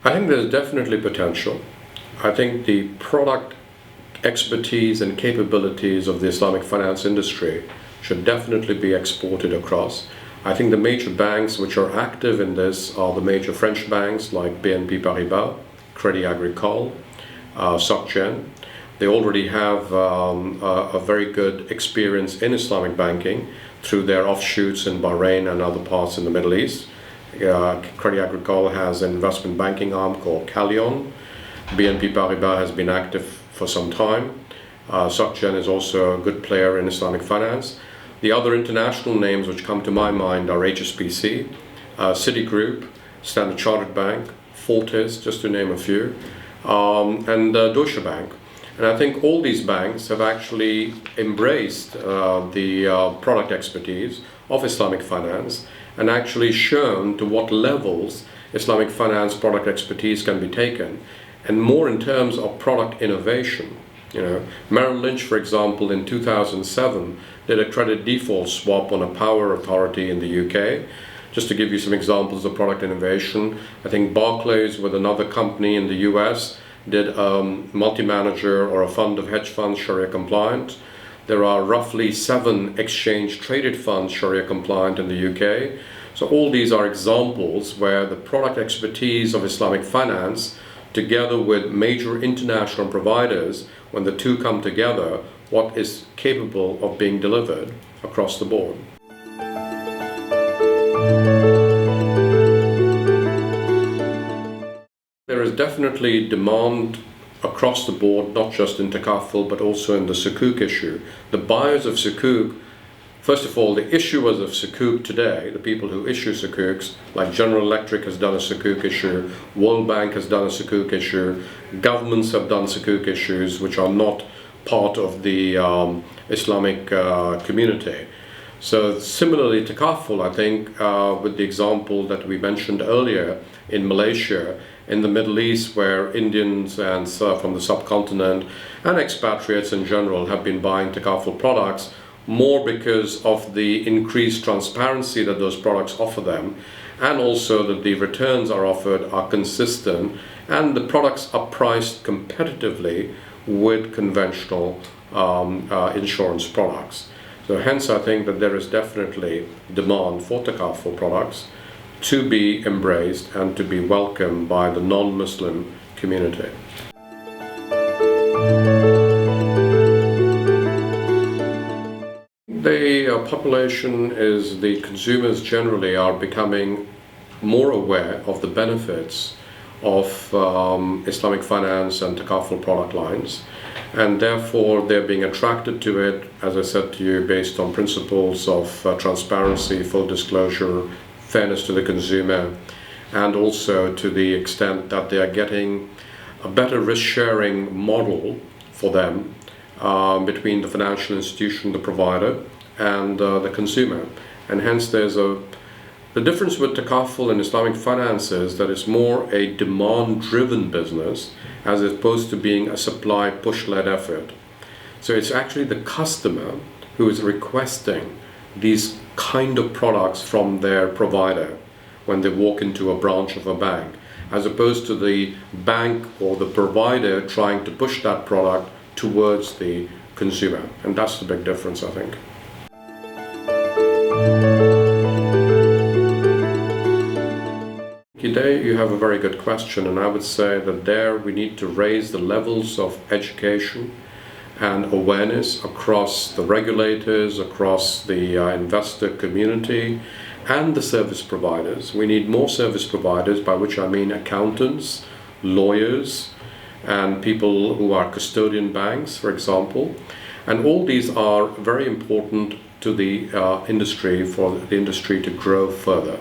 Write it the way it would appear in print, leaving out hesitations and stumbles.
I think there's definitely potential. I think the product expertise and capabilities of the Islamic finance industry should definitely be exported across. I think the major banks which are active in this are the major French banks like BNP Paribas, Crédit Agricole, SocGen. They already have a very good experience in Islamic banking through their offshoots in Bahrain and other parts in the Middle East. Crédit Agricole has an investment banking arm called Callion. BNP Paribas has been active for some time. SocGen is also a good player in Islamic finance. The other international names which come to my mind are HSBC, Citigroup, Standard Chartered Bank, Fortis, just to name a few, and Deutsche Bank. And I think all these banks have actually embraced the product expertise of Islamic finance and actually shown to what levels Islamic finance product expertise can be taken, and more in terms of product innovation. Merrill Lynch, for example, in 2007 did a credit default swap on a power authority in the UK. Just to give you some examples of product innovation, I think Barclays, with another company in the US, did a multi-manager or a fund of hedge funds Sharia compliant. There are roughly 7 exchange traded funds Sharia compliant in the UK. So all these are examples where the product expertise of Islamic finance, together with major international providers, when the two come together, what is capable of being delivered across the board. There is definitely demand across the board, not just in Takaful, but also in the Sukuk issue. The buyers of Sukuk, first of all, the issuers of Sukuk today, the people who issue Sukuks, like General Electric has done a Sukuk issue, World Bank has done a Sukuk issue, governments have done Sukuk issues which are not part of the Islamic community. So similarly to Takaful, I think, with the example that we mentioned earlier in Malaysia, in the Middle East, where Indians and from the subcontinent and expatriates in general have been buying Takaful products, more because of the increased transparency that those products offer them, and also that the returns are offered are consistent and the products are priced competitively with conventional insurance products. So hence I think that there is definitely demand for Takaful products to be embraced and to be welcomed by the non-Muslim community. The population is, the consumers generally are becoming more aware of the benefits of Islamic finance and Takaful product lines, and therefore they're being attracted to it, as I said to you, based on principles of transparency, full disclosure, fairness to the consumer, and also to the extent that they are getting a better risk-sharing model for them between the financial institution, the provider, and the consumer. And hence there's the difference with Takaful and Islamic finance is that it's more a demand-driven business as opposed to being a supply push-led effort. So it's actually the customer who is requesting these kind of products from their provider when they walk into a branch of a bank, as opposed to the bank or the provider trying to push that product towards the consumer. And that's the big difference, I think. Today you have a very good question, and I would say that there we need to raise the levels of education and awareness across the regulators, across the investor community and the service providers. We need more service providers, by which I mean accountants, lawyers, and people who are custodian banks, for example. And all these are very important to the industry, for the industry to grow further.